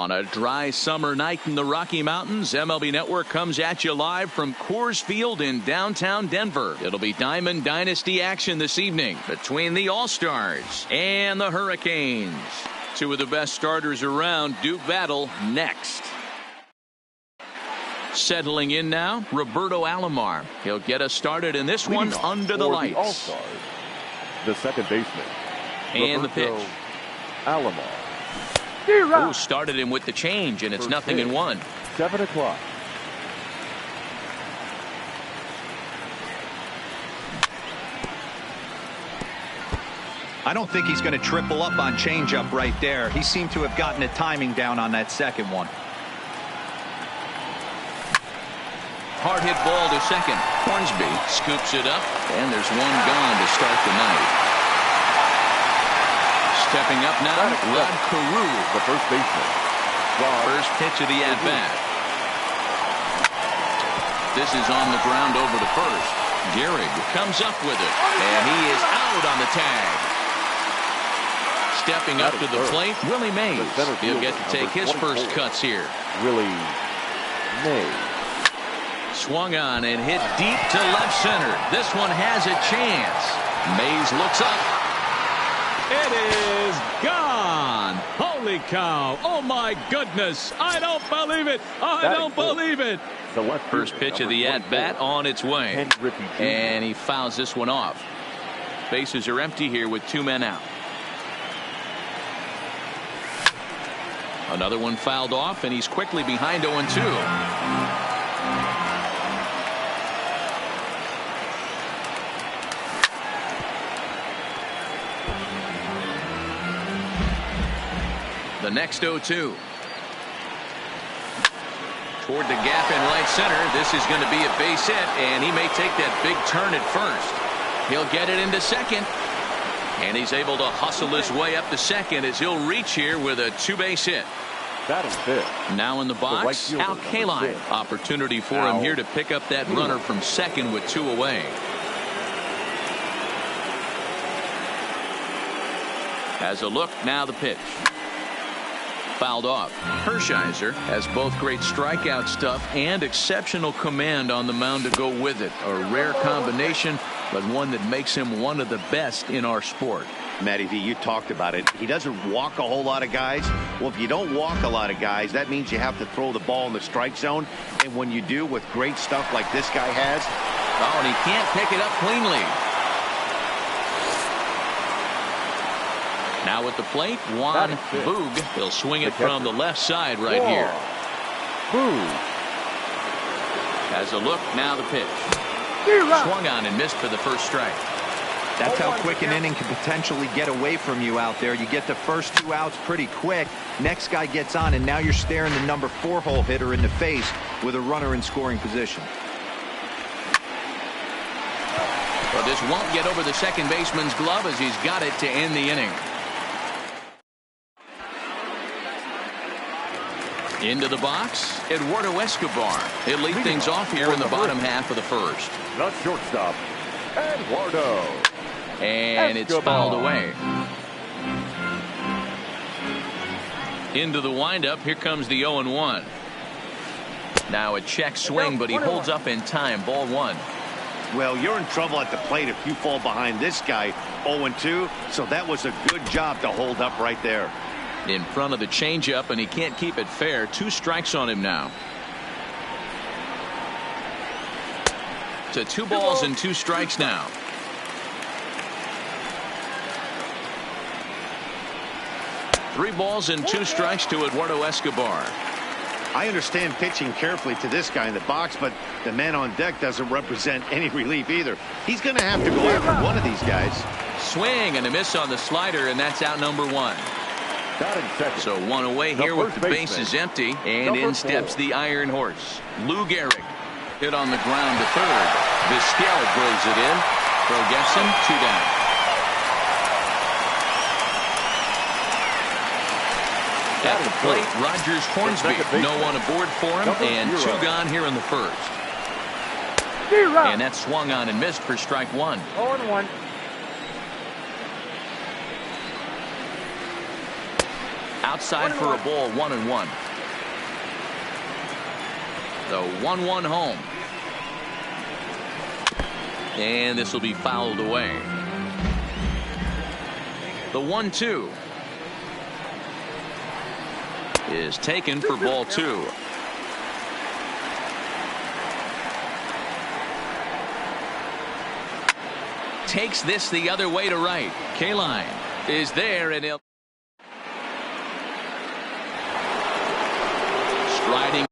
On a dry summer night in the Rocky Mountains, MLB Network comes at you live from Coors Field in downtown Denver. It'll be Diamond Dynasty action this evening between the All-Stars and the Hurricanes. Two of the best starters around do battle next. Settling in now, Roberto Alomar. He'll get us started in this one under the lights. All-Stars, the second baseman. And Roberto the pitch. Alomar. Who started him with the change, and it's First 0-1. 7 o'clock. I don't think he's going to triple up on changeup right there. He seemed to have gotten the timing down on that second one. Hard hit ball to second. Hornsby scoops it up, and there's one gone to start the night. Stepping up now, Rod Carew, the first baseman. First pitch of the at-bat. This is on the ground over to first. Gehrig comes up with it, and he is out on the tag. Stepping up to the plate, Willie Mays. He'll get to take his first cuts here. Willie Mays. Swung on and hit deep to left center. This one has a chance. Mays looks up. It is gone. Holy cow. Oh, my goodness. I don't believe it. I don't believe it. The first pitch of the at-bat on its way. And he fouls this one off. Bases are empty here with 2 men out. Another one fouled off, and he's quickly behind 0-2. The next 0-2. Toward the gap in right center. This is going to be a base hit, and he may take that big turn at first. He'll get it into second. And he's able to hustle his way up to second as he'll reach here with a 2-base hit. That is it. Now in the box, Al Kaline. Opportunity for him here to pick up that runner from second with 2 away. Has a look, now the pitch. Fouled off. Hershiser has both great strikeout stuff and exceptional command on the mound to go with it. A rare combination, but one that makes him one of the best in our sport. Matty V, you talked about it. He doesn't walk a whole lot of guys. Well, if you don't walk a lot of guys, that means you have to throw the ball in the strike zone. And when you do, with great stuff like this guy has. Oh, and he can't pick it up cleanly. Now at the plate, Juan Boog. He'll swing it from the left side right here. Boog has a look, now the pitch. Swung on and missed for the first strike. That's how quick an inning can potentially get away from you out there. You get the first 2 outs pretty quick. Next guy gets on, and now you're staring the number 4 hole hitter in the face with a runner in scoring position. But this won't get over the second baseman's glove as he's got it to end the inning. Into the box, Eduardo Escobar. He'll lead things off here in the bottom half of the first. The shortstop, Eduardo. And it's fouled away. Into the windup. Here comes the 0-1. Now a check swing, but he holds up in time. Ball 1. Well, you're in trouble at the plate if you fall behind this guy 0-2. So that was a good job to hold up right there. In front of the changeup, and he can't keep it fair. 2 strikes on him now. To 2 balls and 2 strikes now. Three balls and 2 strikes to Eduardo Escobar. I understand pitching carefully to this guy in the box, but the man on deck doesn't represent any relief either. He's going to have to go after one of these guys. Swing and a miss on the slider, and that's out number 1. So 1 away here with the bases empty, and in steps the Iron Horse. Lou Gehrig hit on the ground to third. Vizquel throws it in. Throw gets him, 2 down. At the plate, Rogers Hornsby. No one aboard for him, and 2 gone here in the first. And that swung on and missed for strike 1. 0-1. 2 Outside for a ball, 1-1. The 1-1 home. And this will be fouled away. The 1-2 is taken for ball 2. Takes this the other way to right. Kaline is there, and he'll striding.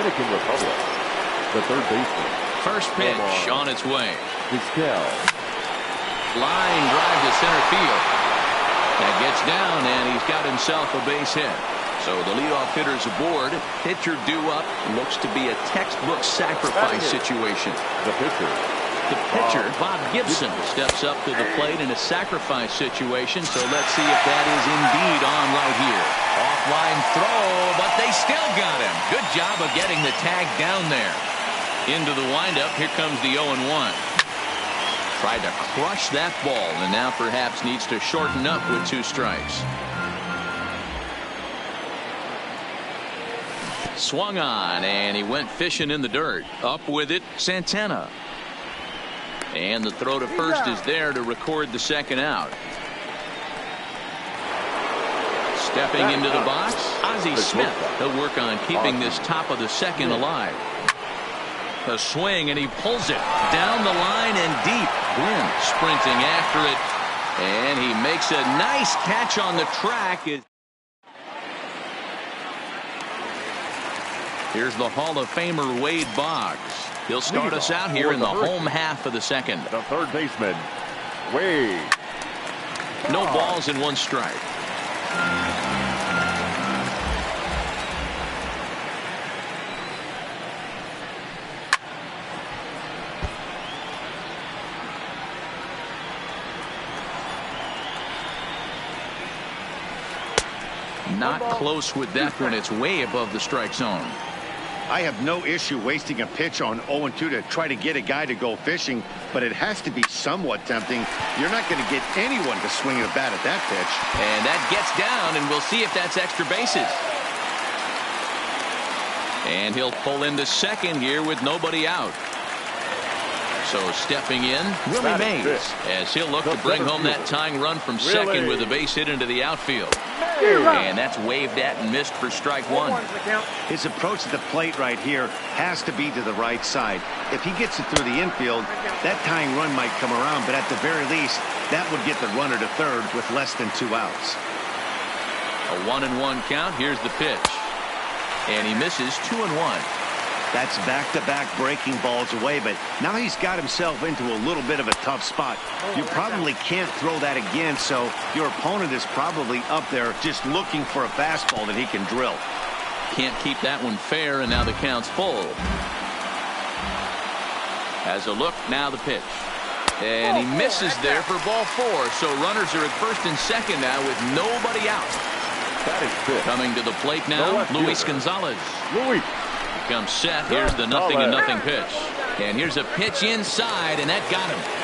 Dominican Republic. The third baseman. First pitch on its way. Vizquel. Line drive to center field. That gets down, and he's got himself a base hit. So the leadoff hitter's aboard. Pitcher due up. Looks to be a textbook sacrifice situation. The pitcher. The pitcher, Bob Gibson, steps up to the plate in a sacrifice situation. So let's see if that is indeed on right here. Offline throw, but they still got him. Good job of getting the tag down there. Into the windup. Here comes the 0-1. Tried to crush that ball, and now perhaps needs to shorten up with 2 strikes. Swung on, and he went fishing in the dirt. Up with it, Santana. And the throw to first is there to record the second out. Stepping into the box, Ozzie Smith. He'll work on keeping this top of the second alive. A swing, and he pulls it down the line and deep. Gwynn sprinting after it, and he makes a nice catch on the track. Here's the Hall of Famer Wade Boggs. He'll start us out here in the home half of the second. The third baseman, Wade. No balls and 1 strike. Not close with that one. It's way above the strike zone. I have no issue wasting a pitch on 0-2 to try to get a guy to go fishing, but it has to be somewhat tempting. You're not going to get anyone to swing a bat at that pitch. And that gets down, and we'll see if that's extra bases. And he'll pull into second here with nobody out. So stepping in, Willie Mays, as he'll look to bring home that tying run from second with a base hit into the outfield. And that's waved at and missed for strike 1. His approach at the plate right here has to be to the right side. If he gets it through the infield, that tying run might come around, but at the very least, that would get the runner to third with less than 2 outs. A 1-1 count. Here's the pitch. And he misses 2-1. That's back-to-back breaking balls away, but now he's got himself into a little bit of a tough spot. You probably can't throw that again, so your opponent is probably up there just looking for a fastball that he can drill. Can't keep that one fair, and now the count's full. As a look, now the pitch. And he misses there for ball 4, so runners are at first and second now with nobody out. That is good. Coming to the plate now, Luis Gonzalez. Luis. Comes set. Here's the 0-0 pitch. And here's a pitch inside, and that got him.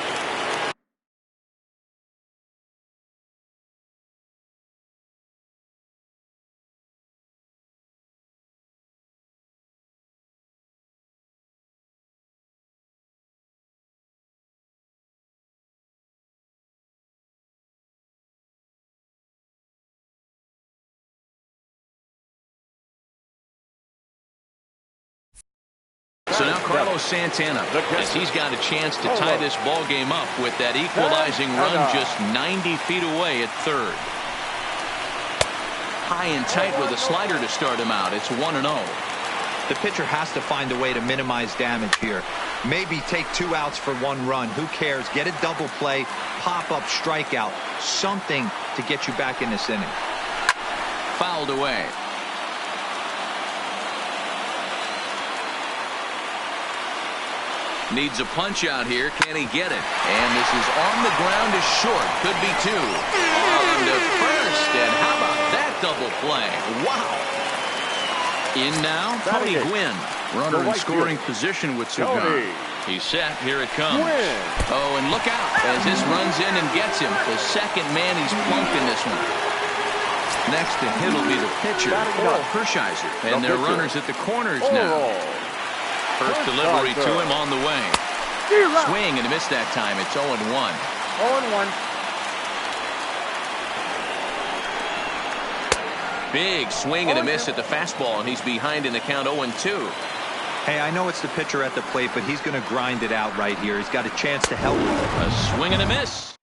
So now Carlos Santana, as he's got a chance to tie this ball game up with that equalizing run just 90 feet away at third. High and tight with a slider to start him out. It's 1-0. The pitcher has to find a way to minimize damage here. Maybe take 2 outs for 1 run. Who cares? Get a double play, pop up, strikeout, something to get you back in this inning. Fouled away. Needs a punch out here. Can he get it? And this is on the ground to short. Could be 2. On to first. And how about that double play? Wow. In now, Tony Gwynn. Runner in scoring position with Cigar. He's set. Here it comes. Oh, and look out as this runs in and gets him. The second man he's plunked in this one. Next to hit will be the pitcher, Hershiser. And their runners at the corners now. First delivery to him on the way. Swing and a miss that time. It's 0-1. 0-1. Big swing and a miss at the fastball, and he's behind in the count 0-2. Hey, I know it's the pitcher at the plate, but he's going to grind it out right here. He's got a chance to help. A swing and a miss.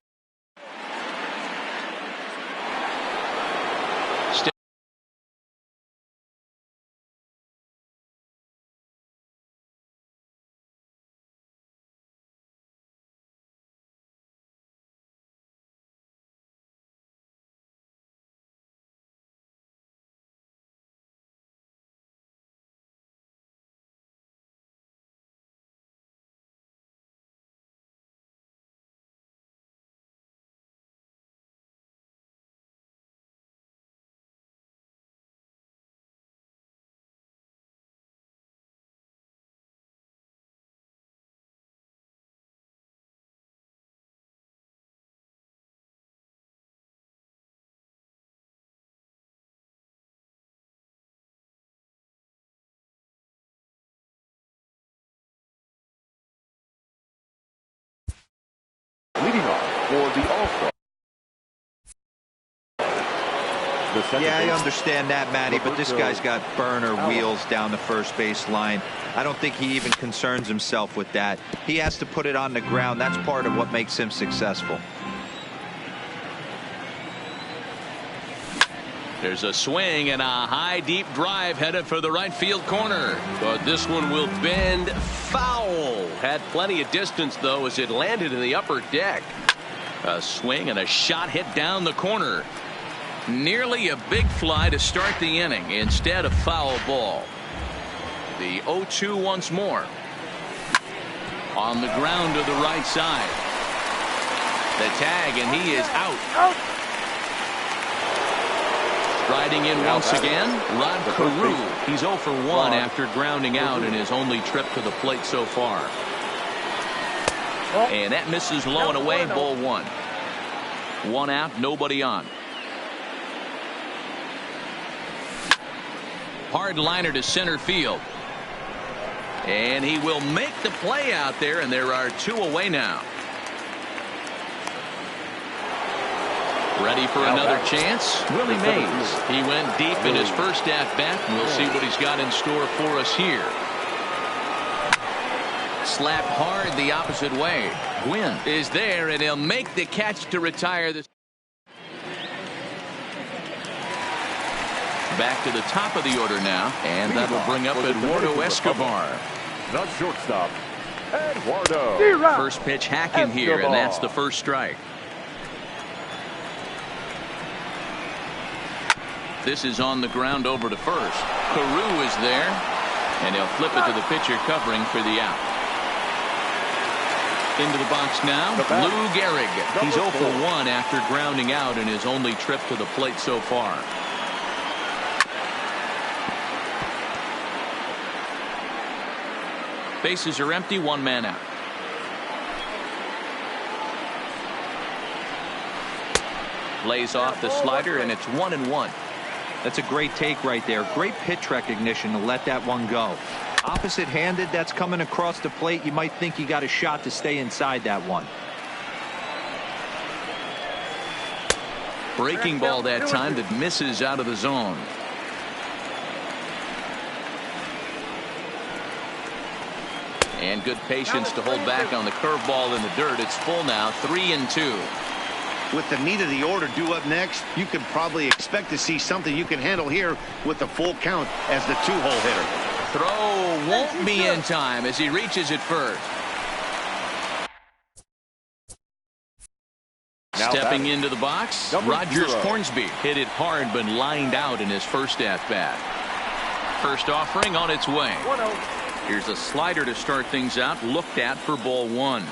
for the All-Star. Yeah, I understand that, Matty, but this guy's got burner wheels down the first base line. I don't think he even concerns himself with that. He has to put it on the ground. That's part of what makes him successful. There's a swing and a high deep drive headed for the right field corner, but this one will bend foul. Had plenty of distance though as it landed in the upper deck. A swing and a shot hit down the corner. Nearly a big fly to start the inning. Instead, a foul ball. The 0-2 once more. On the ground to the right side. The tag, and he is out. Striding in once again, Rod Carew. He's 0 for 1 after grounding out in his only trip to the plate so far. And that misses low and away, ball 1. 1 out, nobody on. Hard liner to center field. And he will make the play out there, and there are 2 away now. Ready for another chance? Willie Mays. He went deep in his first at-bat. We'll see what he's got in store for us here. Slapped hard the opposite way. Gwynn is there, and he'll make the catch to retire this. Back to the top of the order now, and that'll bring up Eduardo Escobar. The shortstop, Eduardo. First pitch hacking here, and that's the first strike. This is on the ground over to first. Carew is there, and he'll flip it to the pitcher covering for the out. Into the box now, Lou Gehrig. He's 0 for 1 after grounding out in his only trip to the plate so far. Bases are empty, 1 man out. Lays off the slider, and it's 1-1. That's a great take right there. Great pitch recognition to let that one go. Opposite handed, that's coming across the plate. You might think you got a shot to stay inside that one. Breaking ball that time that misses out of the zone. And good patience to hold back on the curveball in the dirt. It's full now, 3-2. With the meat of the order due up next, you can probably expect to see something you can handle here with the full count as the 2-hole hitter. Throw won't be in time as he reaches it first. Stepping into the box, Rogers Hornsby hit it hard but lined out in his first at-bat. First offering on its way. Here's a slider to start things out, looked at for ball 1.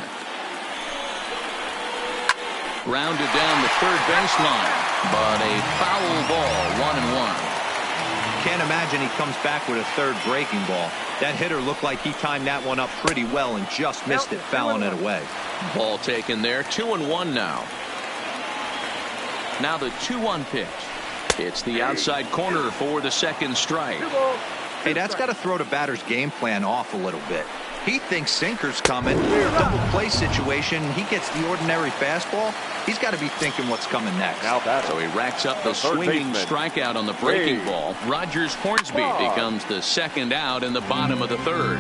Grounded down the third baseline, but a foul ball, 1-1. Can't imagine he comes back with a third breaking ball. That hitter looked like he timed that one up pretty well and just missed it, fouling it away. Ball taken there, 2-1 now. Now the 2-1 pitch. It's the outside corner for the second strike. Hey, that's got to throw the batter's game plan off a little bit. He thinks sinker's coming. Double play situation. He gets the ordinary fastball. He's got to be thinking what's coming next. So he racks up the swinging strikeout on the breaking ball. Rogers Hornsby becomes the second out in the bottom of the third.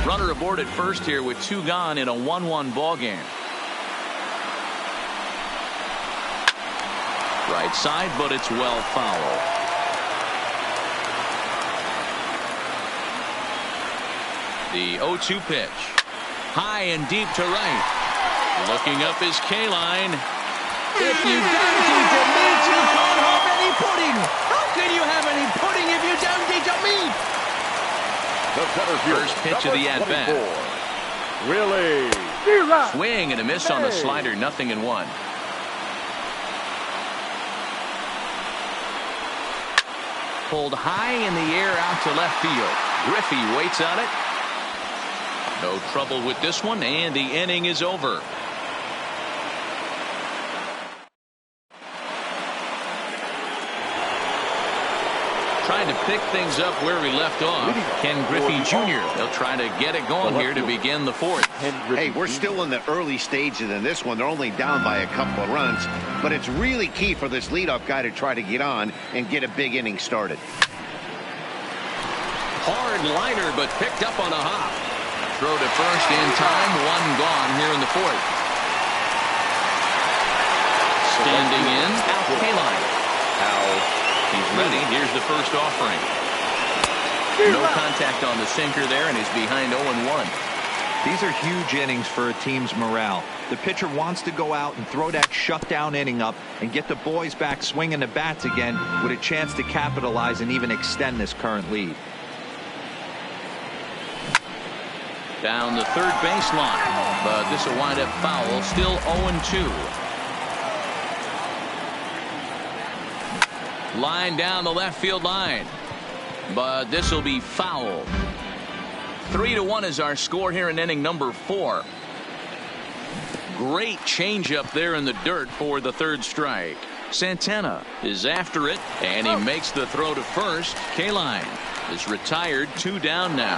Runner aboard at first here with 2 gone in a 1-1 ball game. Right side, but it's well foul. The 0-2 pitch. High and deep to right. Looking up his K-line. If you don't eat the meat, you can't have any pudding. How can you have any pudding if you don't eat the meat? First pitch of the at-bat. Willie. Swing and a miss on the slider, 0-1. Pulled high in the air out to left field. Griffey waits on it. No trouble with this one, and the inning is over. trying to pick things up where we left off. Ken Griffey Jr. They'll try to get it going here to begin the fourth. Hey, we're still in the early stages in this one. They're only down by a couple of runs, but it's really key for this leadoff guy to try to get on and get a big inning started. Hard liner, but picked up on a hop. Throw to first in time. One gone here in the fourth. Standing in, Al Kaline. He's ready. Here's the first offering. No contact on the sinker there, and he's behind 0-1. These are huge innings for a team's morale. The pitcher wants to go out and throw that shutdown inning up and get the boys back swinging the bats again with a chance to capitalize and even extend this current lead. Down the third baseline, but this will wind up foul. Still 0-2. Line down the left field line, but this will be foul. 3-1 is our score here in inning number 4. Great changeup there in the dirt for the third strike. Santana is after it, and he makes the throw to first. Kaline is retired. 2 down now.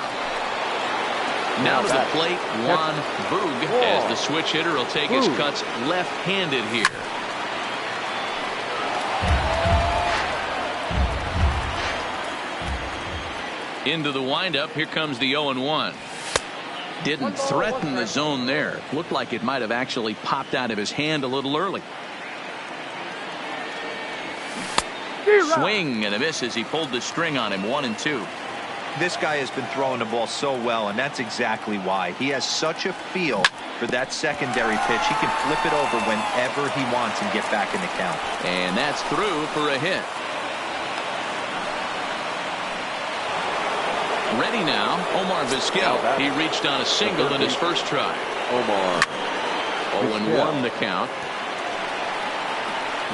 Now to the plate, Juan Boog, as the switch hitter will take his cuts left-handed here. Into the windup. Here comes the 0-1. Didn't threaten the zone there. Looked like it might have actually popped out of his hand a little early. Swing and a miss as he pulled the string on him. 1-2. This guy has been throwing the ball so well, and that's exactly why. He has such a feel for that secondary pitch. He can flip it over whenever he wants and get back in the count. And that's through for a hit. Ready now, Omar Vizquel. He reached on a single in his first try. Omar. 0-1 the count.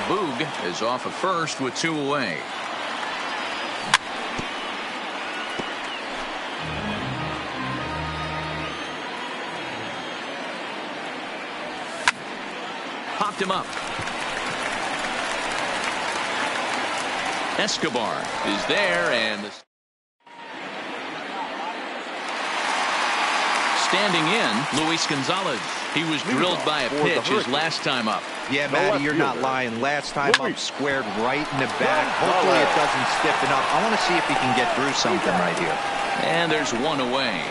Boog is off of first with 2 away. Popped him up. Escobar is there, and the standing in, Luis Gonzalez. He was drilled by a pitch his last time up. Yeah, Matty, you're not lying. Last time up, squared right in the back. Hopefully it doesn't stiffen up. I want to see if he can get through something right here. And there's 1 away.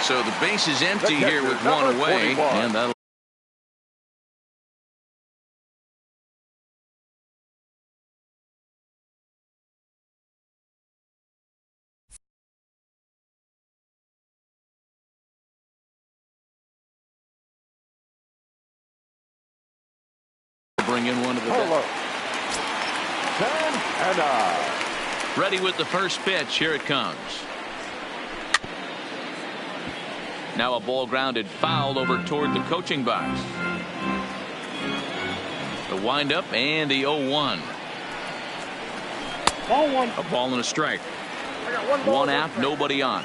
So the base is empty here with 1 away, and that'll bring in one of the best. Ready with the first pitch. Here it comes. Now a ball grounded foul over toward the coaching box. The windup and the 0-1. A ball and a strike. 1 out, nobody on.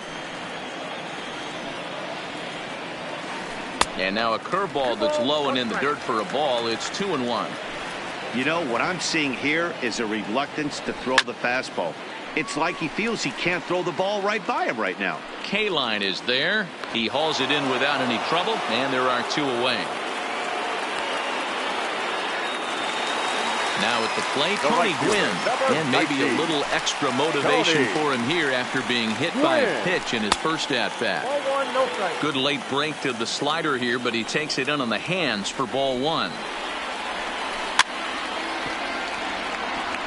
And now a curveball that's low and in the dirt for a ball. It's 2-1. You know, what I'm seeing here is a reluctance to throw the fastball. It's like he feels he can't throw the ball right by him right now. Kaline is there. He hauls it in without any trouble, and there are 2 away. Now at the plate, Tony Gwynn, and maybe a little extra motivation for him here after being hit by a pitch in his first at-bat. Good late break to the slider here, but he takes it in on the hands for ball 1.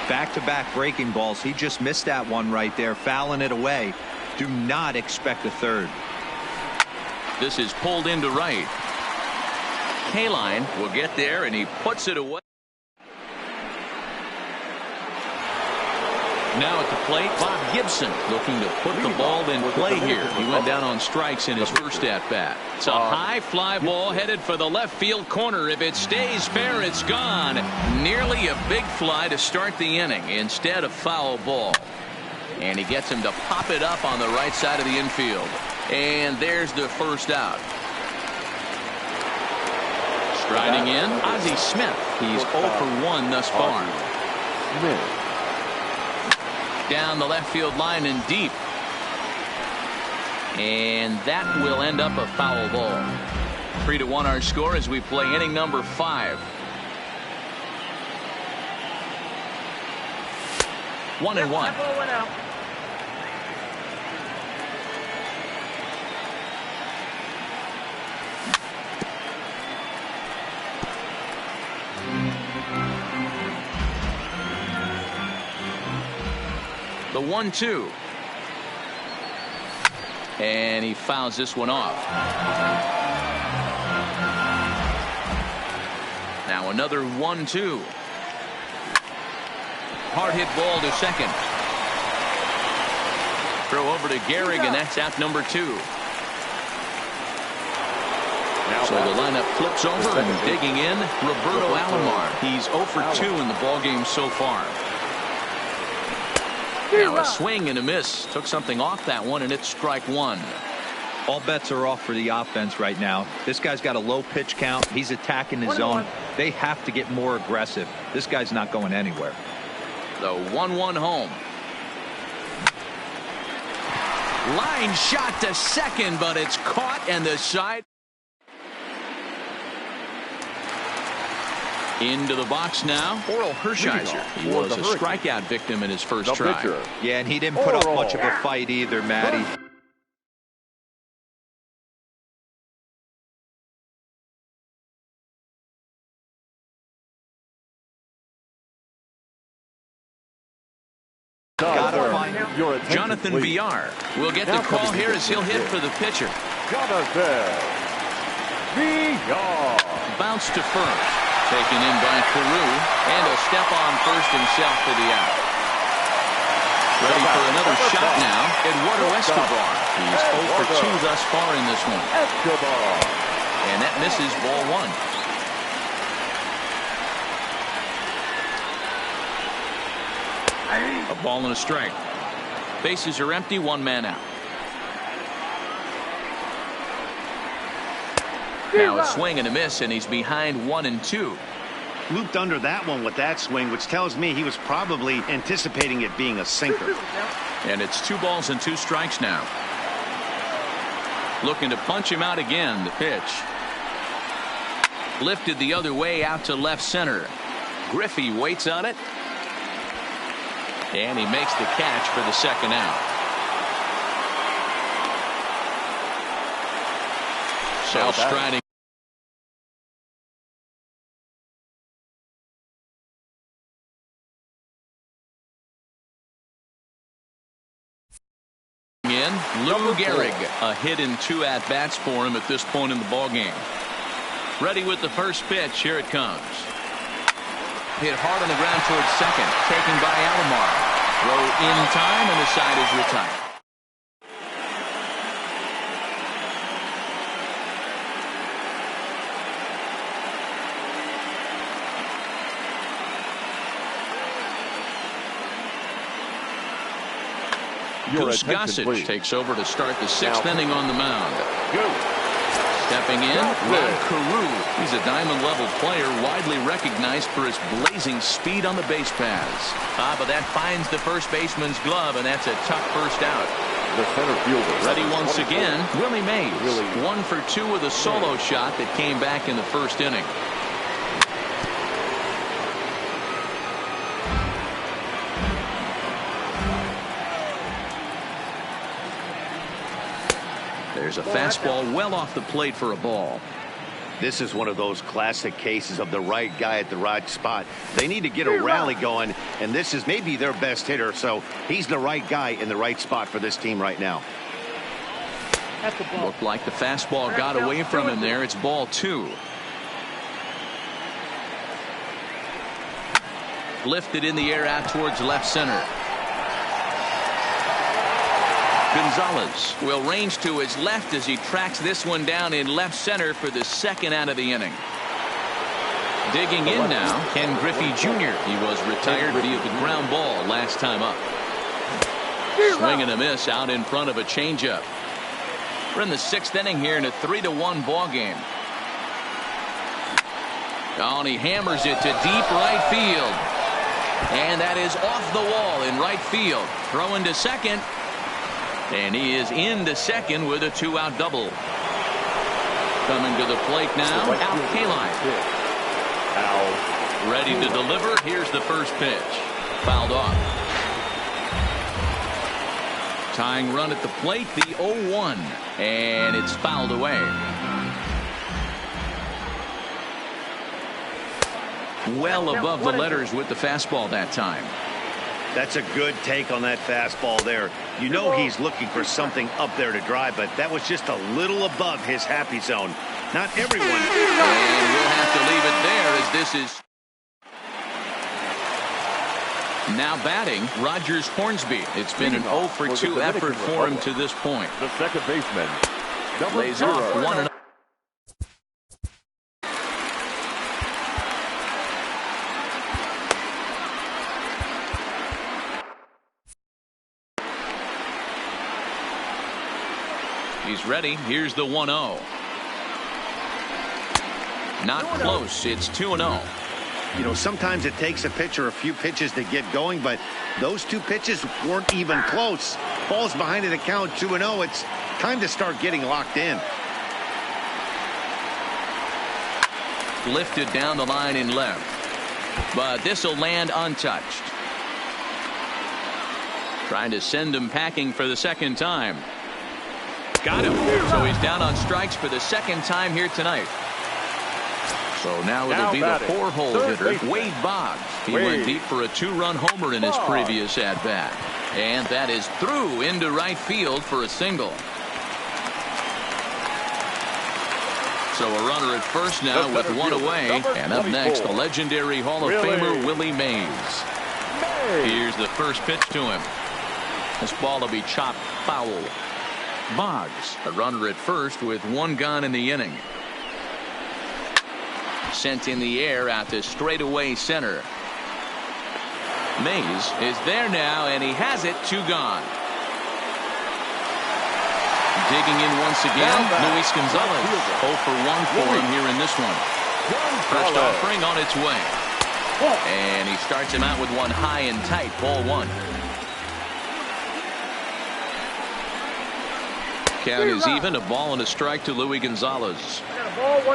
Back-to-back breaking balls. He just missed that one right there, fouling it away. Do not expect a third. This is pulled into right. Kaline will get there, and he puts it away. Now at the plate, Bob Gibson looking to put the ball in play here. He went down on strikes in his first at-bat. It's a high fly ball headed for the left field corner. If it stays fair, it's gone. Nearly a big fly to start the inning. Instead, a foul ball. And he gets him to pop it up on the right side of the infield. And there's the first out. Striding in, Ozzie Smith. He's 0 for 1 thus far. down the left field line and deep. And that will end up a foul ball. 3-1 our score as we play inning number 5. 1-1. The 1-2. And he fouls this one off. Now another 1-2. Hard hit ball to second. Throw over to Gehrig, and that's out number 2. So the lineup flips over, and digging in, Roberto Alomar. He's 0 for 2 in the ballgame so far. Now a swing and a miss. Took something off that one, and it's strike 1. All bets are off for the offense right now. This guy's got a low pitch count. He's attacking his zone. They have to get more aggressive. This guy's not going anywhere. The 1-1 home. Line shot to second, but it's caught, and the side. Into the box now, Oral Hershiser. He was a strikeout victim in his first try. Yeah, and he didn't put up much of a fight either, Matty. Jonathan Villar will get the call here as he'll hit for the pitcher. Jonathan Villar. Bounce to first. Taken in by Carew, and he'll step on first himself for the out. Ready for another shot now, Eduardo Escobar. He's 0 for 2 thus far in this one. And that misses ball 1. A ball and a strike. Bases are empty, 1 man out. Now a swing and a miss, and he's behind 1-2. Looped under that one with that swing, which tells me he was probably anticipating it being a sinker. And it's 2 balls and 2 strikes now. Looking to punch him out again. The pitch. Lifted the other way out to left center. Griffey waits on it. And he makes the catch for the second out. Self-striding. Lou Gehrig, a hit in 2 at-bats for him at this point in the ballgame. Ready with the first pitch. Here it comes. Hit hard on the ground towards second. Taken by Alomar. Throw in time, and the side is retired. Goose Gossage takes over to start the 6th inning on the mound. Stepping in, Rod Carew. He's a diamond-level player, widely recognized for his blazing speed on the base paths. But that finds the first baseman's glove, and that's a tough first out. The center fielder. Ready once again, Willie Mays. 1 for 2 with a solo shot that came back in the first inning. There's a fastball well off the plate for a ball. This is one of those classic cases of the right guy at the right spot. They need to get a rally going, and this is maybe their best hitter, so he's the right guy in the right spot for this team right now. Looked like the fastball got away from him there. It's ball 2. Lifted in the air out towards left center. Gonzalez will range to his left as he tracks this one down in left center for the second out of the inning. Digging in now, Ken Griffey Jr. He was retired via the ground ball last time up. Swing and a miss out in front of a changeup. We're in the 6th inning here in a 3-1 ball game. Oh, and he hammers it to deep right field. And that is off the wall in right field. Throwing to second. And he is into second with a 2-out double. Coming to the plate now, Al Kaline. Ready to deliver. Here's the first pitch. Fouled off. Tying run at the plate, the 0-1. And it's fouled away. Well above the letters with the fastball that time. That's a good take on that fastball there. You know he's looking for something up there to drive, but that was just a little above his happy zone. Not everyone. And we'll have to leave it there as this is. Now batting, Rogers Hornsby. It's been an 0 for 2 effort for him to this point. The second baseman. Lays off 1-0. He's ready. Here's the 1-0. Not close. It's 2-0. You know, sometimes it takes a pitcher a few pitches to get going, but those 2 pitches weren't even close. Ball's behind in the count, 2-0. It's time to start getting locked in. Lifted down the line in left. But this will land untouched. Trying to send him packing for the second time. Got him. So he's down on strikes for the second time here tonight. So now it'll be the 4-hole hitter, Wade Boggs. He went deep for a 2-run homer in his previous at-bat. And that is through into right field for a single. So a runner at first now with 1 away. And up next, the legendary Hall of Famer Willie Mays. Here's the first pitch to him. This ball will be chopped foul. Boggs, a runner at first with 1 gone in the inning. Sent in the air out to straightaway center. Mays is there now, and he has it. 2 gone. Digging in once again, Luis Gonzalez. 0 for 1 for him here in this one. First offering on its way. And he starts him out with one high and tight, ball 1. Count is even, a ball and a strike to Luis Gonzalez.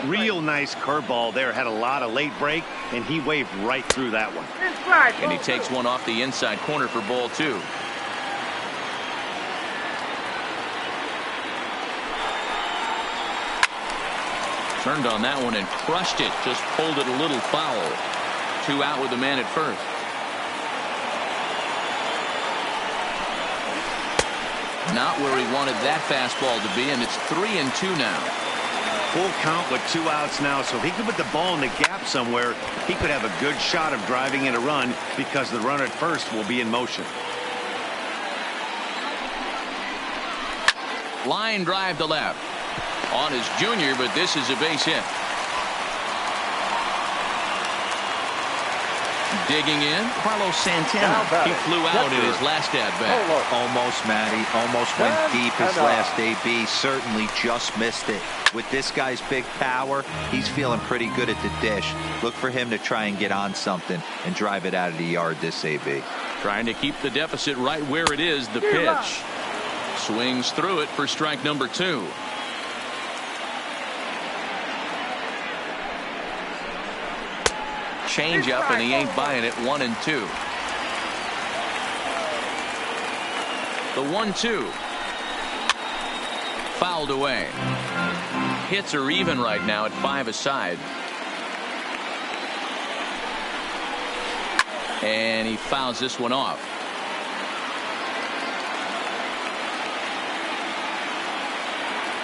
Real nice curveball there. Had a lot of late break, and he waved right through that one. And he takes one off the inside corner for ball 2. Turned on that one and crushed it. Just pulled it a little foul. 2 out with the man at first. Not where he wanted that fastball to be, and it's 3-2 now. Full count with 2 outs now, so if he could put the ball in the gap somewhere, he could have a good shot of driving in a run because the runner at first will be in motion. Line drive to left. On his junior, but this is a base hit. Digging in, Carlos Santana. He flew out in his last at-bat. Almost, Matty. Almost went deep his last AB. Certainly just missed it. With this guy's big power, he's feeling pretty good at the dish. Look for him to try and get on something and drive it out of the yard this AB. Trying to keep the deficit right where it is, the pitch. Swings through it for strike number 2. Change up, and he ain't buying it. 1-2. The 1-2. Fouled away. Hits are even right now at 5 aside. And he fouls this one off.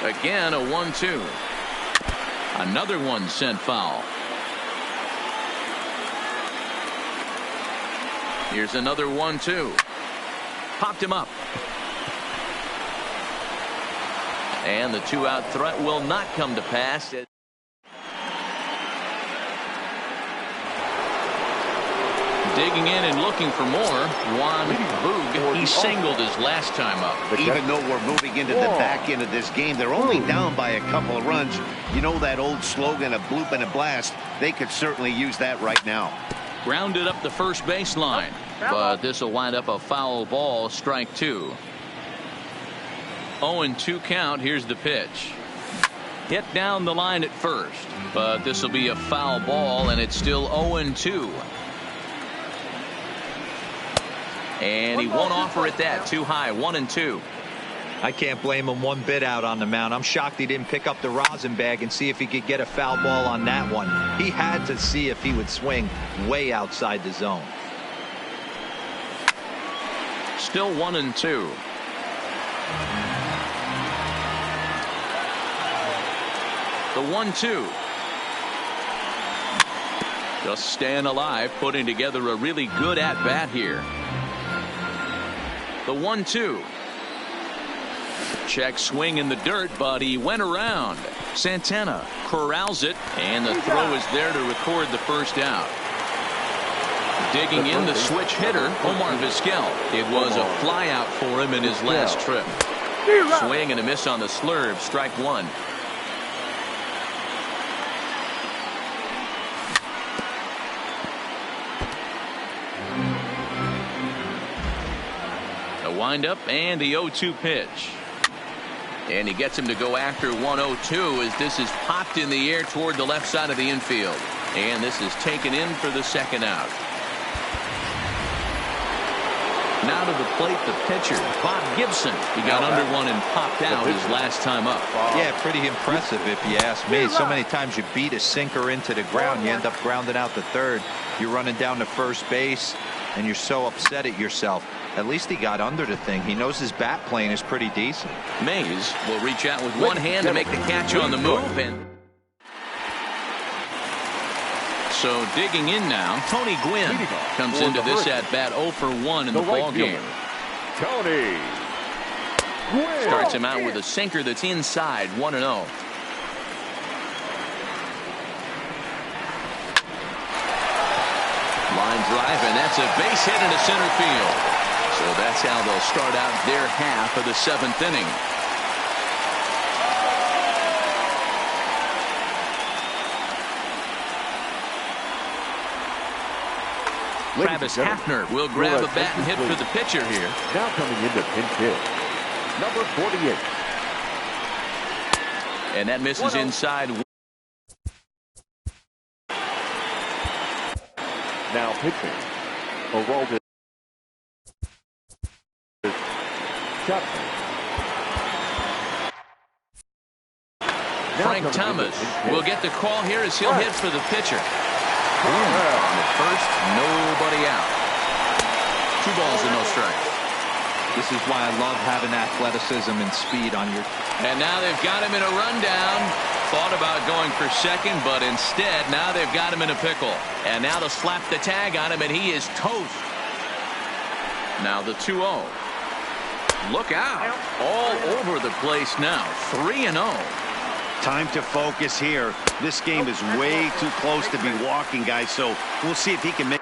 Again, a 1-2. Another one sent foul. Here's another 1-2. Popped him up. And the 2-out threat will not come to pass. Digging in and looking for more. Juan Boog, he singled his last time up. Even though we're moving into the back end of this game, they're only down by a couple of runs. You know that old slogan, a bloop and a blast? They could certainly use that right now. Grounded up the first baseline, but this will wind up a foul ball, strike 2. 0-2 count. Here's the pitch. Hit down the line at first, but this will be a foul ball, and it's still 0-2. And he won't offer it that. Too high. 1-2. I can't blame him one bit out on the mound. I'm shocked he didn't pick up the rosin bag and see if he could get a foul ball on that one. He had to see if he would swing way outside the zone. Still 1-2. The 1-2. Just staying alive, putting together a really good at-bat here. The 1-2. Check swing in the dirt, but he went around. Santana corrals it, and the throw is there to record the first out. Digging in the switch hitter, Omar Vizquel. It was a fly out for him in his last trip. Swing and a miss on the slurve, strike 1. A windup and the 0-2 pitch. And he gets him to go after 1-0-2 as this is popped in the air toward the left side of the infield. And this is taken in for the second out. Now to the plate, the pitcher, Bob Gibson. He got under one and popped out his last time up. Yeah, pretty impressive if you ask me. So many times you beat a sinker into the ground, you end up grounding out the third. You're running down to first base, and you're so upset at yourself. At least he got under the thing. He knows his bat playing is pretty decent. Mays will reach out with one hand to make the catch on the move. And so digging in now, Tony Gwynn comes into this at bat 0 for 1 in the ball game. Tony Gwynn starts him out with a sinker that's inside. 1-0. Line drive, and that's a base hit into center field. So that's how they'll start out their half of the 7th inning. Travis Hafner will grab a bat and hit for the pitcher here. Now coming into pinch hit, number 48. And that misses inside. Now pitching, Aroldis Chapman. Frank Thomas will get the call here as he'll hit for the pitcher. Boom. On the first, nobody out. 2 balls and no strikes. This is why I love having athleticism and speed on your. And now they've got him in a rundown. Thought about going for second, but instead now they've got him in a pickle. And now they'll slap the tag on him, and he is toast. Now the 2-0. Look out. All over the place now. 3-0. Time to focus here. This game is way too close to be walking, guys, so we'll see if he can make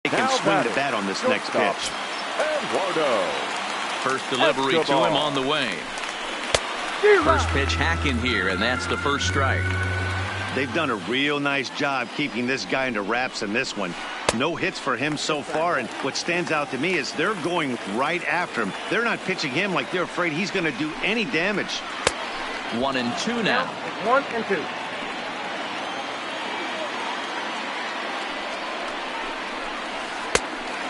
him swing the bat on this next pitch. Eduardo. First delivery to him on the way. First pitch hacking here, and that's the first strike. They've done a real nice job keeping this guy into wraps in this one. No hits for him so far, and what stands out to me is they're going right after him. They're not pitching him like they're afraid he's going to do any damage. 1-2 now. 1-2.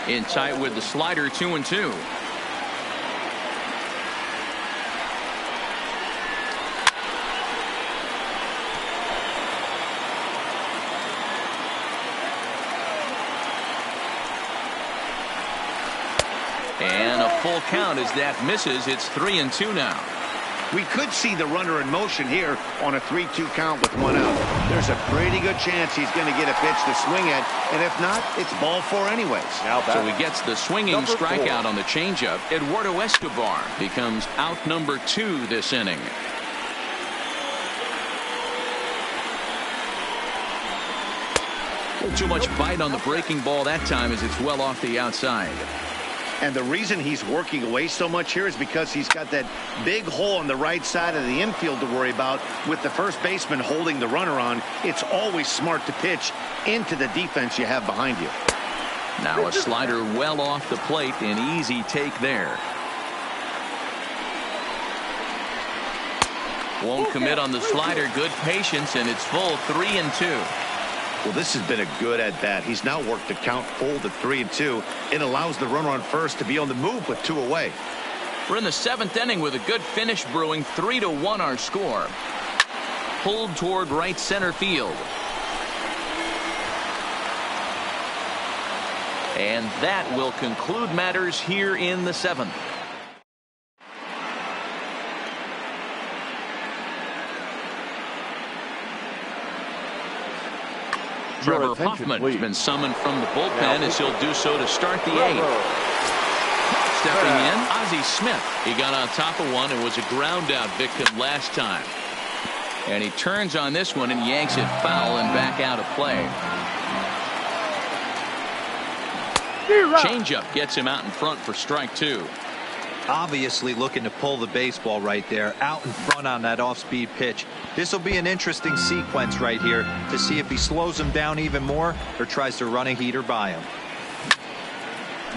In tight with the slider. 2-2. And a full count as that misses. It's 3-2 now. We could see the runner in motion here on a 3-2 count with 1 out. There's a pretty good chance he's going to get a pitch to swing at, and if not, it's ball 4 anyways. So he gets the swinging strikeout on the changeup. Eduardo Escobar becomes out number 2 this inning. Too much bite on the breaking ball that time as it's well off the outside. And the reason he's working away so much here is because he's got that big hole on the right side of the infield to worry about. With the first baseman holding the runner on, it's always smart to pitch into the defense you have behind you. Now a slider well off the plate, an easy take there. Won't commit on the slider. Good patience, and it's full 3-2. Well, this has been a good at-bat. He's now worked the count full to 3-2. It allows the runner on first to be on the move with 2 away. We're in the 7th inning with a good finish brewing. 3-1 our score. Pulled toward right center field. And that will conclude matters here in the 7th. Trevor Hoffman has been summoned from the bullpen as he'll do so to start the 8th. Stepping in, Ozzie Smith. He got on top of one and was a ground out victim last time. And he turns on this one and yanks it foul and back out of play. Changeup gets him out in front for strike 2. Obviously looking to pull the baseball right there out in front on that off-speed pitch. This will be an interesting sequence right here to see if he slows him down even more or tries to run a heater by him.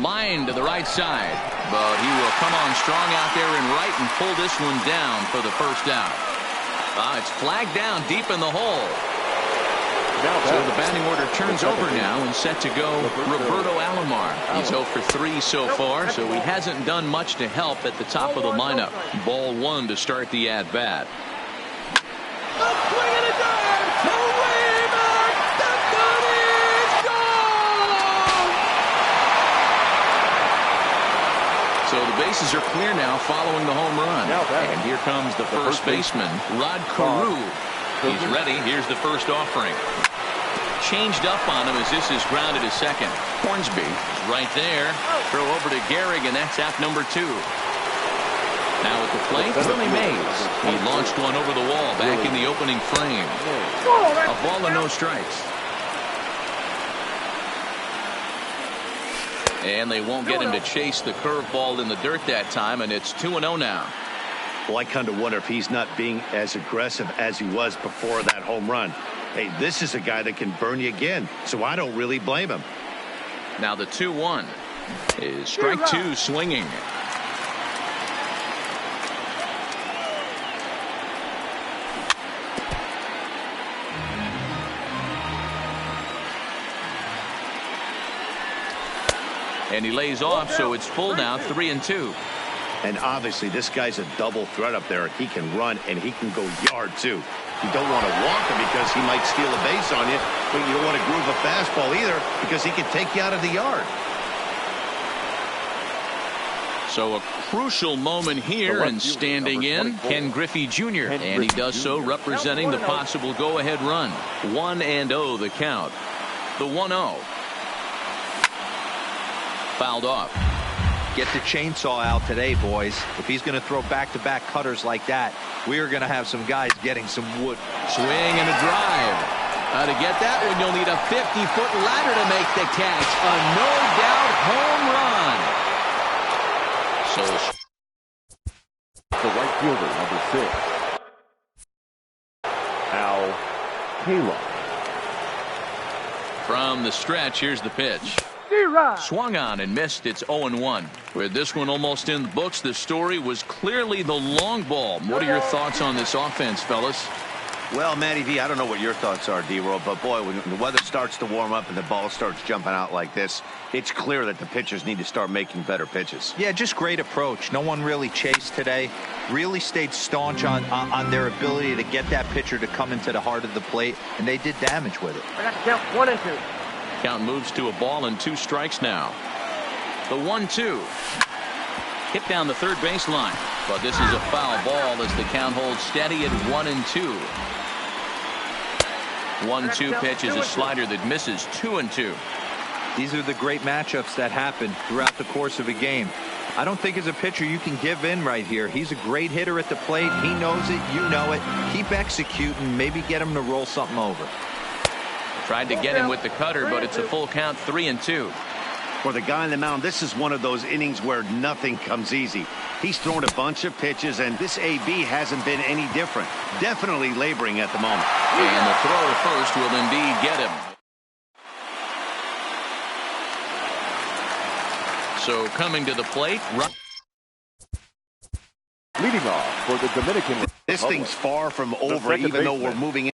Line to the right side, but he will come on strong out there in right and pull this one down for the first out. It's flagged down deep in the hole. So the batting order turns over now and set to go Roberto Alomar. He's 0 for 3 so far, so he hasn't done much to help at the top of the lineup. Ball 1 to start the at-bat. So the bases are clear now following the home run. And here comes the first baseman, Rod Carew. He's ready. Here's the first offering. Changed up on him as this is grounded to second. Hornsby is right there. Throw over to Gehrig, and that's out number 2. Now at the plate, Willie Mays. He launched one over the wall back in the opening frame. A ball and no strikes. And they won't get him to chase the curveball in the dirt that time, and it's 2-0 now. Well, I kind of wonder if he's not being as aggressive as he was before that home run. Hey, this is a guy that can burn you again, so I don't really blame him. Now the 2-1 is strike 2 swinging. And he lays off, so it's full now, 3-2. And obviously this guy's a double threat up there. He can run and he can go yard too. You don't want to walk him because he might steal a base on you, but you don't want to groove a fastball either because he can take you out of the yard. So a crucial moment here, and standing in, Ken Griffey Jr. And he does so representing the possible go-ahead run. 1-0 the count. The 1-0. Fouled off. Get the chainsaw out today, boys. If he's going to throw back-to-back cutters like that, we are going to have some guys getting some wood. Swing and a drive. To get that one, you'll need a 50-foot ladder to make the catch. A no-doubt home run. So the right fielder, number 6, Al Kaline. From the stretch, here's the pitch. Swung on and missed. It's 0-1. With this one almost in the books, the story was clearly the long ball. What are your thoughts on this offense, fellas? Well, Matty V, I don't know what your thoughts are, D-Roll, but boy, when the weather starts to warm up and the ball starts jumping out like this, it's clear that the pitchers need to start making better pitches. Yeah, just great approach. No one really chased today. Really stayed staunch on their ability to get that pitcher to come into the heart of the plate, and they did damage with it. I got to count 1 and 2. Count moves to a ball and 2 strikes now. The 1-2. Hit down the third baseline, but this is a foul ball as the count holds steady at 1-2. 1-2 pitch is a slider that misses. 2-2. These are the great matchups that happen throughout the course of a game. I don't think as a pitcher you can give in right here. He's a great hitter at the plate. He knows it. You know it. Keep executing. Maybe get him to roll something over. Tried to get him with the cutter, but it's a full count. 3-2. For the guy on the mound, this is one of those innings where nothing comes easy. He's thrown a bunch of pitches, and this AB hasn't been any different. Definitely laboring at the moment. And the throw to first will indeed get him. So coming to the plate. Leading off for the Dominican Republic. This thing's far from over, even though we're moving in.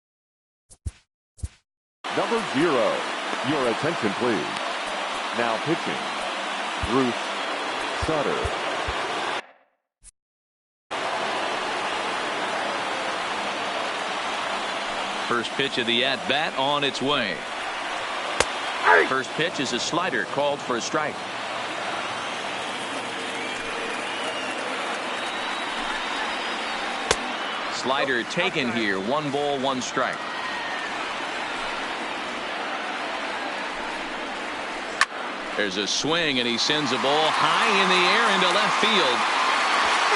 Number 0. Your attention, please. Now pitching, Bruce Sutter. First pitch of the at-bat on its way. First pitch is a slider called for a strike. Slider taken here. 1 ball, 1 strike. There's a swing, and he sends a ball high in the air into left field.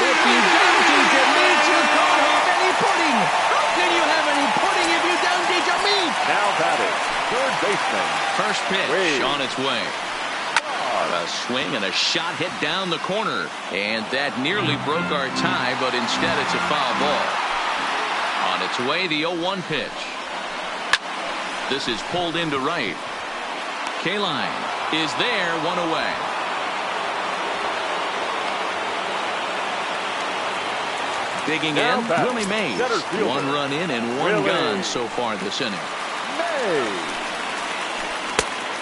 If you don't teach a meat, you can't have any pudding. How can you have any pudding if you don't teach a meat? Now batting, third baseman. First pitch on its way. A swing and a shot hit down the corner. And that nearly broke our tie, but instead it's a foul ball. On its way, the 0-1 pitch. This is pulled into right. Kaline is there, 1 away. Digging now in, back, Willie Mays. 1 run in and 1 gone so far this inning.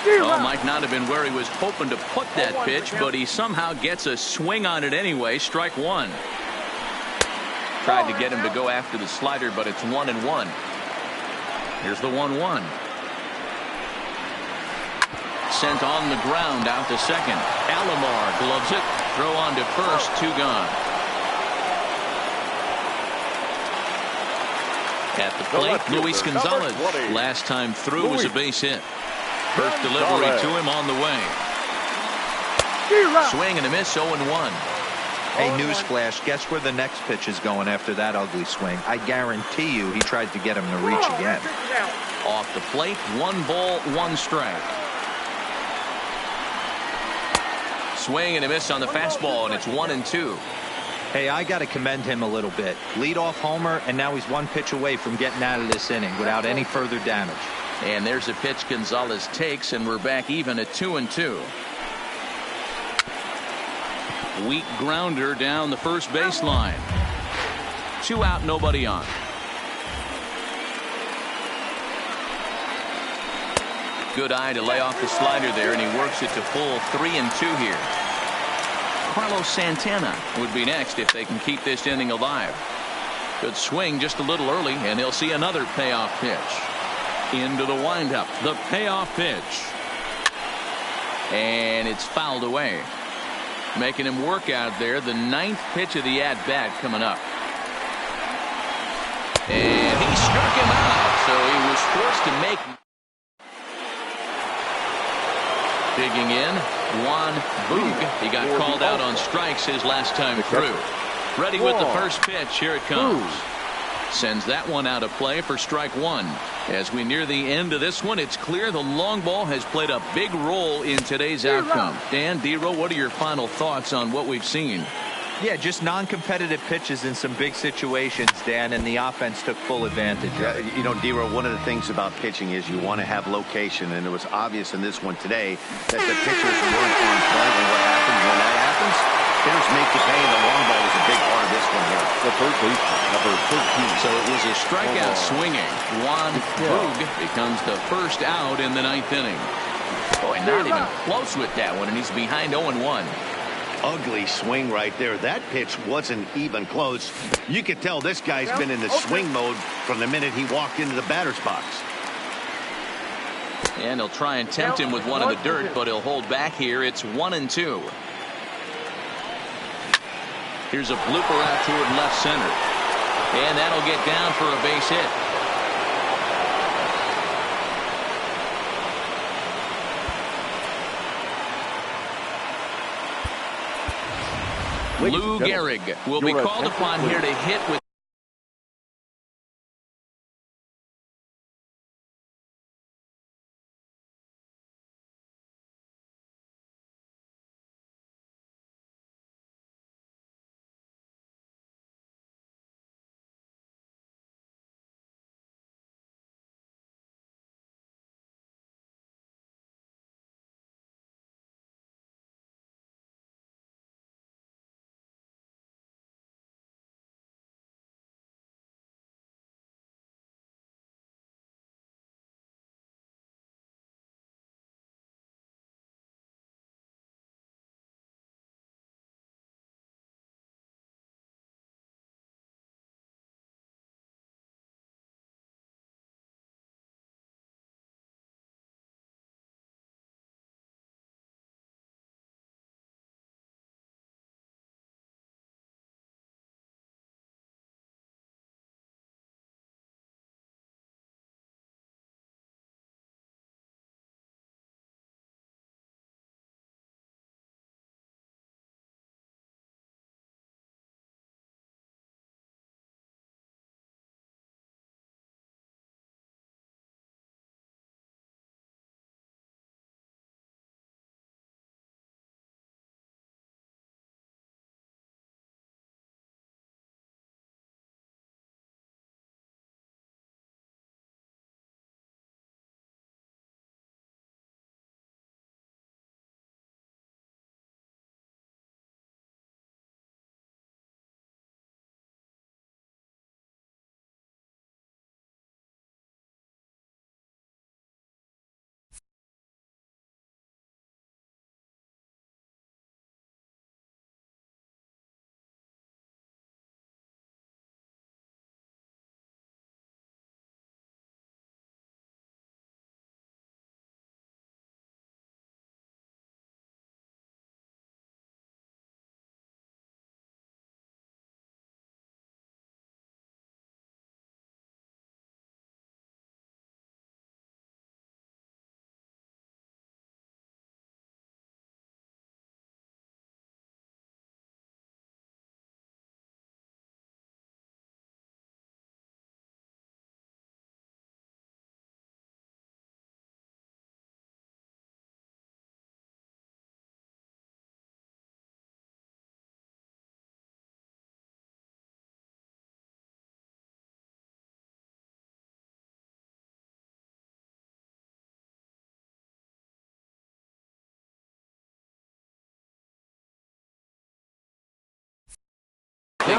Well, might not have been where he was hoping to put that pitch, but he somehow gets a swing on it anyway. Strike 1. Tried to get him to go after the slider, but it's 1-1. Here's the 1-1. Sent on the ground out to second. Alomar gloves it. Throw on to first. 2 gone. At the plate, Luis Gonzalez. Last time through was a base hit. First delivery to him on the way. Swing and a miss. 0-1. Hey, newsflash, guess where the next pitch is going after that ugly swing? I guarantee you he tried to get him to reach again. Off the plate, 1 ball, 1 strike. Swing and a miss on the fastball, and it's 1-2. Hey, I got to commend him a little bit. Leadoff homer, and now he's 1 pitch away from getting out of this inning without any further damage. And there's a pitch Gonzalez takes, and we're back even at 2-2. Weak grounder down the first baseline. 2 out, nobody on. Good eye to lay off the slider there, and he works it to full 3-2 here. Carlos Santana would be next if they can keep this inning alive. Good swing just a little early, and he'll see another payoff pitch. Into the windup, the payoff pitch. And it's fouled away. Making him work out there. The 9th pitch of the at-bat coming up. And he struck him out, so he was forced to make. Digging in, Juan Boog. He got called out on strikes his last time through. Ready with the first pitch. Here it comes. Sends that one out of play for strike 1. As we near the end of this one, it's clear the long ball has played a big role in today's outcome. Dan, D-Row, what are your final thoughts on what we've seen? Yeah, just non-competitive pitches in some big situations, Dan, and the offense took full advantage. You know, D-Row, one of the things about pitching is you want to have location, and it was obvious in this one today that the pitchers weren't on point. And what happens when that happens? Hitters make you pay, and the long ball was a big part of this one here. The third baseman, number 13. So it was a strikeout swinging. Juan Boog becomes the first out in the 9th inning. Boy, not even close with that one, and he's behind 0-1. Ugly swing right there. That pitch wasn't even close. You could tell this guy's been in the swing mode from the minute he walked into the batter's box. And he'll try and tempt him with one in the dirt, but he'll hold back here. It's 1-2. Here's a blooper out toward left center. And that'll get down for a base hit. Lou Gehrig will be called upon here to hit with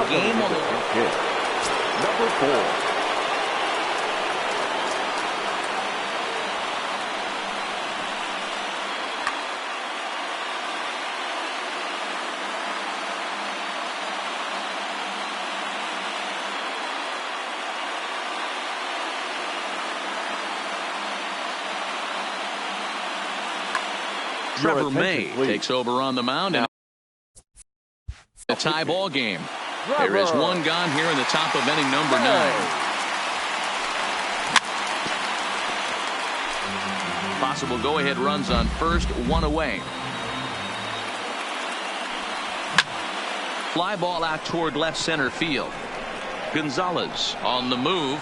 game on the hit. Number 4. Trevor May takes over on the mound, and a tie ball game. There is one gone here in the top of inning number 9. Possible go-ahead runs on first, one away. Fly ball out toward left center field. Gonzalez on the move.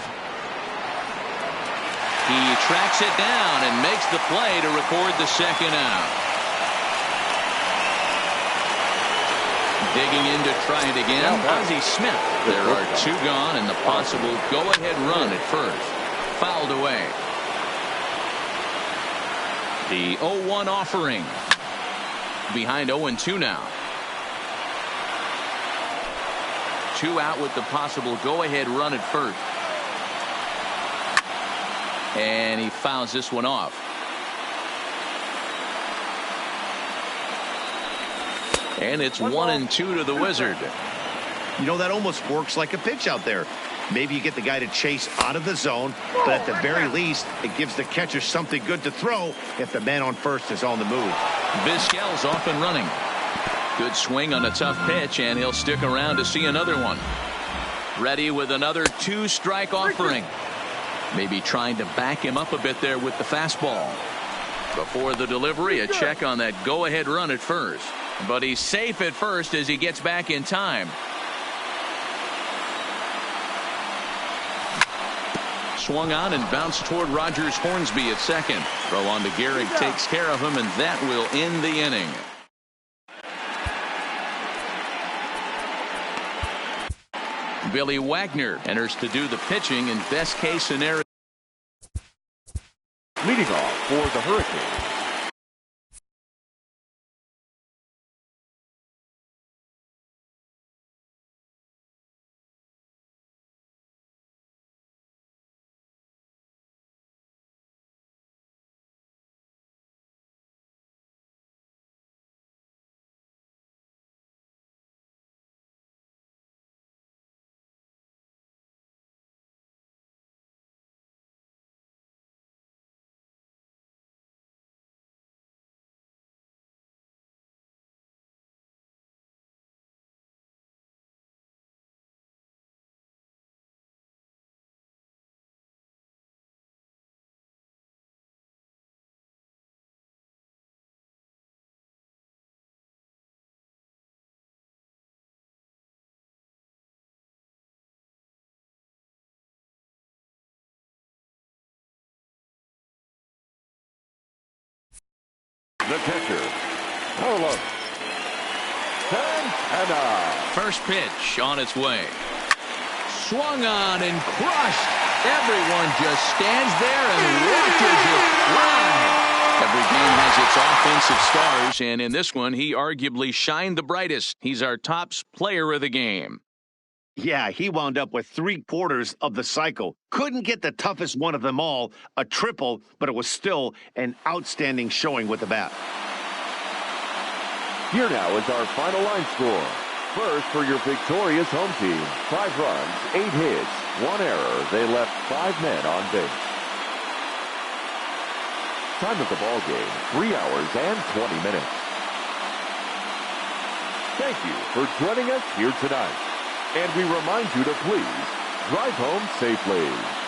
He tracks it down and makes the play to record the second out. Digging in to try it again, Ozzie Smith. There are 2 gone, and the possible go-ahead run at first. Fouled away. The 0-1 offering. Behind 0-2 now. 2 out with the possible go-ahead run at first. And he fouls this one off. And it's 1-2 to the Wizard. You know, that almost works like a pitch out there. Maybe you get the guy to chase out of the zone, but at the very least, it gives the catcher something good to throw if the man on first is on the move. Vizquel's off and running. Good swing on a tough pitch, and he'll stick around to see another one. Ready with another 2-strike offering. Maybe trying to back him up a bit there with the fastball. Before the delivery, a check on that go-ahead run at first. But he's safe at first as he gets back in time. Swung on and bounced toward Rogers Hornsby at second. Throw on to Gehrig takes care of him, and that will end the inning. Billy Wagner enters to do the pitching in best case scenario. Leading off for the Hurricanes, the catcher, Carlos Santana. First pitch on its way. Swung on and crushed. Everyone just stands there and watches it fly. Every game has its offensive stars, and in this one, he arguably shined the brightest. He's our top player of the game. Yeah, he wound up with 3/4 of the cycle. Couldn't get the toughest one of them all, a triple, but it was still an outstanding showing with the bat. Here now is our final line score. First, for your victorious home team, 5 runs, 8 hits, 1 error. They left 5 men on base. Time of the ball game, 3 hours and 20 minutes. Thank you for joining us here tonight. And we remind you to please drive home safely.